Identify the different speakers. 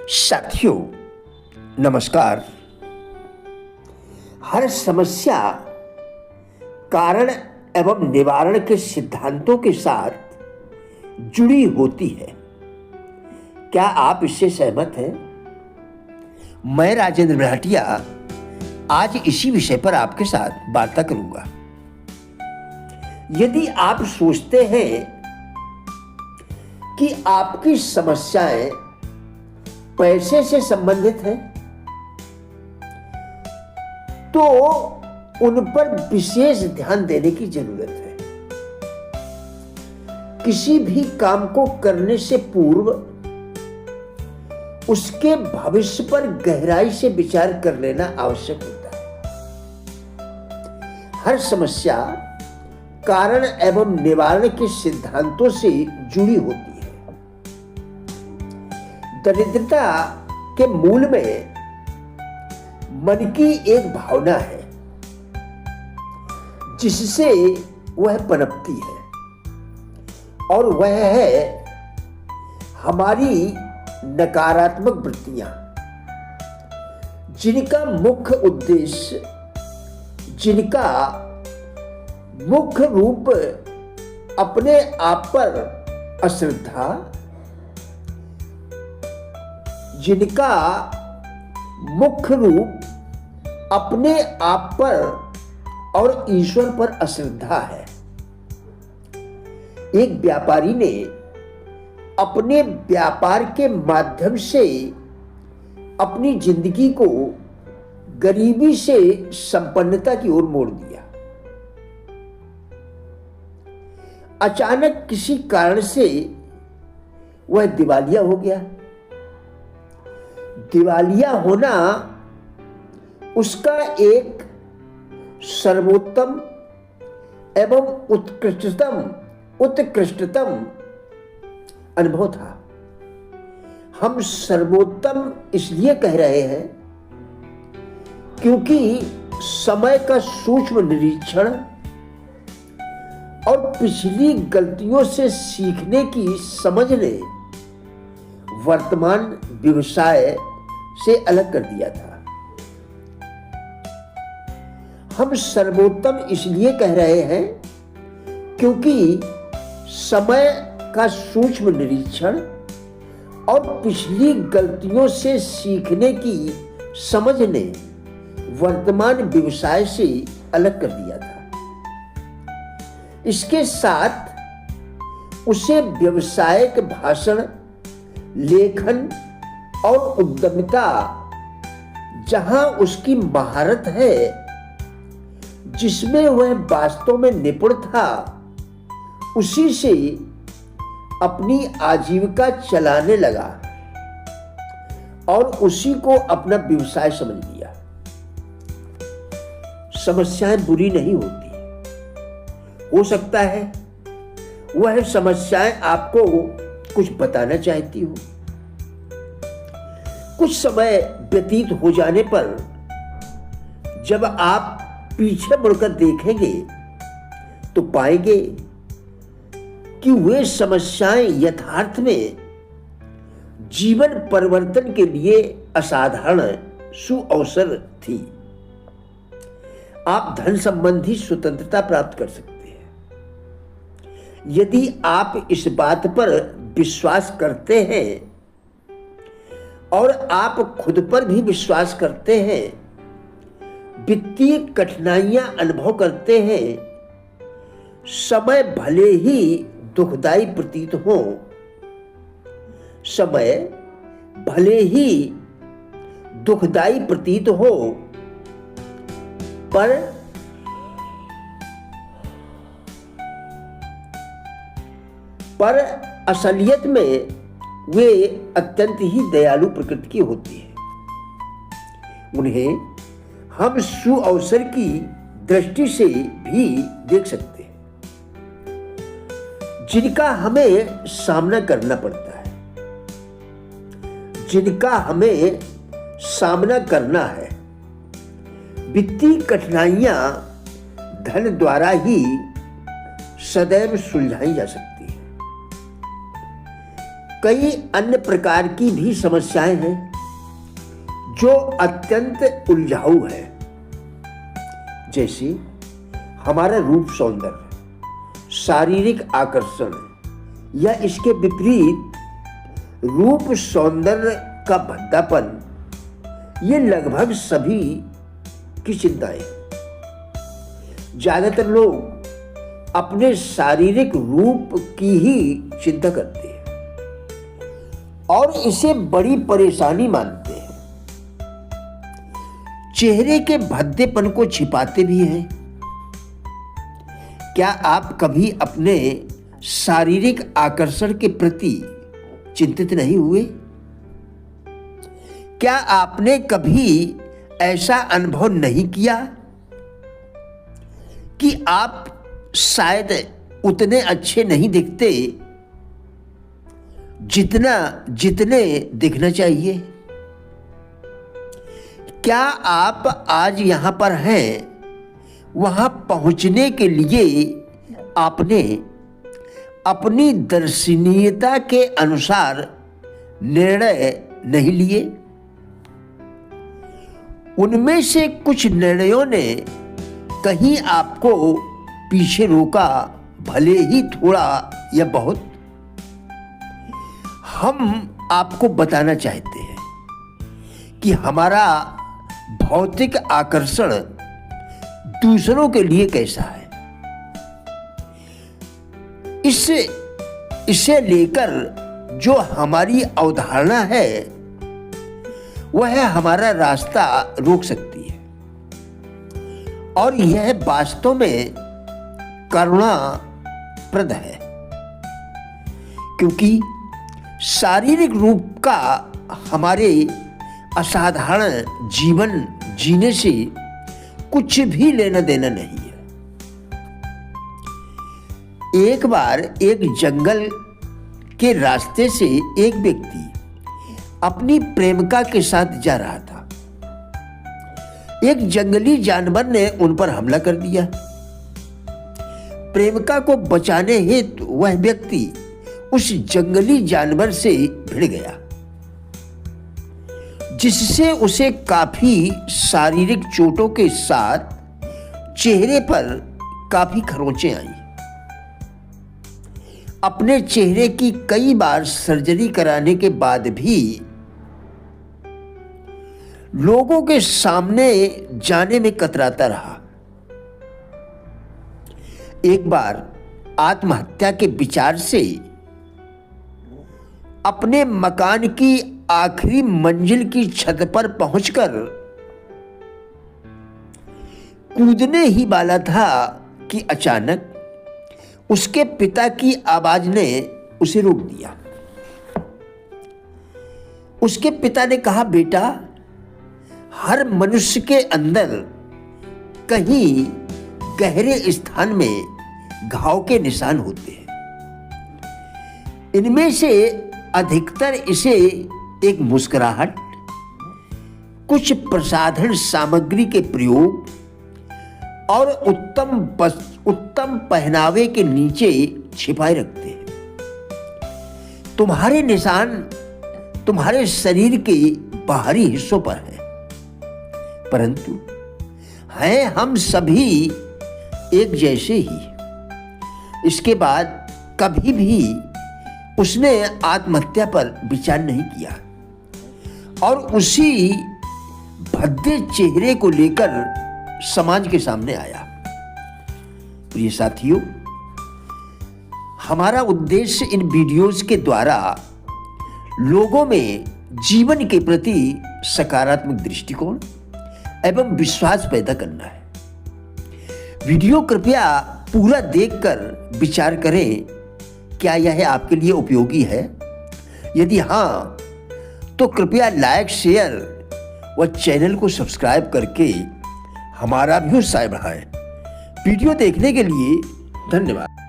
Speaker 1: साथियों नमस्कार। हर समस्या कारण एवं निवारण के सिद्धांतों के साथ जुड़ी होती है। क्या आप इससे सहमत हैं? मैं राजेंद्र भाटिया आज इसी विषय पर आपके साथ वार्ता करूंगा। यदि आप सोचते हैं कि आपकी समस्याएं पैसे से संबंधित है तो उन पर विशेष ध्यान देने की जरूरत है। किसी भी काम को करने से पूर्व उसके भविष्य पर गहराई से विचार कर लेना आवश्यक होता है। हर समस्या कारण एवं निवारण के सिद्धांतों से जुड़ी होती है। दरिद्रता के मूल में मन की एक भावना है जिससे वह पनपती है और वह है हमारी नकारात्मक वृत्तियां, जिनका मुख्य रूप अपने आप पर अश्रद्धा, जिनका मुख्य रूप अपने आप पर और ईश्वर पर अश्रद्धा है। एक व्यापारी ने अपने व्यापार के माध्यम से अपनी जिंदगी को गरीबी से संपन्नता की ओर मोड़ दिया। अचानक किसी कारण से वह दिवालिया हो गया। दिवालिया होना उसका एक सर्वोत्तम एवं उत्कृष्टतम अनुभव था। हम सर्वोत्तम इसलिए कह रहे हैं क्योंकि समय का सूक्ष्म निरीक्षण और पिछली गलतियों से सीखने की समझ ने वर्तमान व्यवसाय से अलग कर दिया था। हम सर्वोत्तम इसलिए कह रहे हैं क्योंकि समय का सूक्ष्म निरीक्षण और पिछली गलतियों से सीखने की समझ ने वर्तमान व्यवसाय से अलग कर दिया था। इसके साथ उसे व्यावसायिक भाषण, लेखन और उद्यमिता, जहां उसकी महारत है, जिसमें वह वास्तव में निपुण था, उसी से अपनी आजीविका चलाने लगा और उसी को अपना व्यवसाय समझ लिया। समस्याएं बुरी नहीं होती। हो सकता है वह समस्याएं आपको कुछ बताना चाहती हो। कुछ समय व्यतीत हो जाने पर जब आप पीछे मुड़कर देखेंगे तो पाएंगे कि वे समस्याएं यथार्थ में जीवन परिवर्तन के लिए असाधारण सुअवसर थी। आप धन संबंधी स्वतंत्रता प्राप्त कर सकते हैं यदि आप इस बात पर विश्वास करते हैं और आप खुद पर भी विश्वास करते हैं। वित्तीय कठिनाइयां अनुभव करते हैं। समय भले ही दुखदाई प्रतीत हो, पर असलियत में वे अत्यंत ही दयालु प्रकृति की होती है। उन्हें हम सुअवसर की दृष्टि से भी देख सकते हैं, जिनका हमें सामना करना पड़ता है, जिनका हमें सामना करना है। वित्तीय कठिनाइयां धन द्वारा ही सदैव सुलझाई जा सकती है। कई अन्य प्रकार की भी समस्याएं हैं जो अत्यंत उलझाऊ है, जैसे हमारा रूप सौंदर्य, शारीरिक आकर्षण या इसके विपरीत रूप सौंदर्य का भद्दापन। ये लगभग सभी की चिंताएं। ज्यादातर लोग अपने शारीरिक रूप की ही चिंता करते हैं और इसे बड़ी परेशानी मानते हैं। चेहरे के भद्देपन को छिपाते भी हैं। क्या आप कभी अपने शारीरिक आकर्षण के प्रति चिंतित नहीं हुए? क्या आपने कभी ऐसा अनुभव नहीं किया कि आप शायद उतने अच्छे नहीं दिखते जितने दिखना चाहिए? क्या आप आज यहां पर हैं, वहां पहुंचने के लिए आपने अपनी दर्शनीयता के अनुसार निर्णय नहीं लिए? उनमें से कुछ निर्णयों ने कहीं आपको पीछे रोका, भले ही थोड़ा या बहुत। हम आपको बताना चाहते हैं कि हमारा भौतिक आकर्षण दूसरों के लिए कैसा है। इसे लेकर जो हमारी अवधारणा है वह हमारा रास्ता रोक सकती है और यह वास्तव में करुणाप्रद है, क्योंकि शारीरिक रूप का हमारे असाधारण जीवन जीने से कुछ भी लेना देना नहीं है। एक बार एक जंगल के रास्ते से एक व्यक्ति अपनी प्रेमिका के साथ जा रहा था। एक जंगली जानवर ने उन पर हमला कर दिया। प्रेमिका को बचाने हेतु वह व्यक्ति उस जंगली जानवर से भिड़ गया, जिससे उसे काफी शारीरिक चोटों के साथ चेहरे पर काफी खरोंचें आई। अपने चेहरे की कई बार सर्जरी कराने के बाद भी लोगों के सामने जाने में कतराता रहा। एक बार आत्महत्या के विचार से अपने मकान की आखिरी मंजिल की छत पर पहुंचकर कूदने ही वाला था कि अचानक उसके पिता की आवाज ने उसे रोक दिया। उसके पिता ने कहा, बेटा, हर मनुष्य के अंदर कहीं गहरे स्थान में घाव के निशान होते हैं। इनमें से अधिकतर इसे एक मुस्कुराहट, कुछ प्रसाधन सामग्री के प्रयोग और उत्तम पहनावे के नीचे छिपाए रखते हैं। तुम्हारे निशान तुम्हारे शरीर के बाहरी हिस्सों पर है, परंतु हैं हम सभी एक जैसे ही। इसके बाद कभी भी उसने आत्महत्या पर विचार नहीं किया और उसी भद्दे चेहरे को लेकर समाज के सामने आया। प्रिय साथियों, हमारा उद्देश्य इन वीडियोस के द्वारा लोगों में जीवन के प्रति सकारात्मक दृष्टिकोण एवं विश्वास पैदा करना है। वीडियो कृपया पूरा देखकर विचार करें, क्या यह आपके लिए उपयोगी है? यदि हाँ, तो कृपया लाइक, शेयर व चैनल को सब्सक्राइब करके हमारा भी उत्साह बढ़ाएं। वीडियो देखने के लिए धन्यवाद।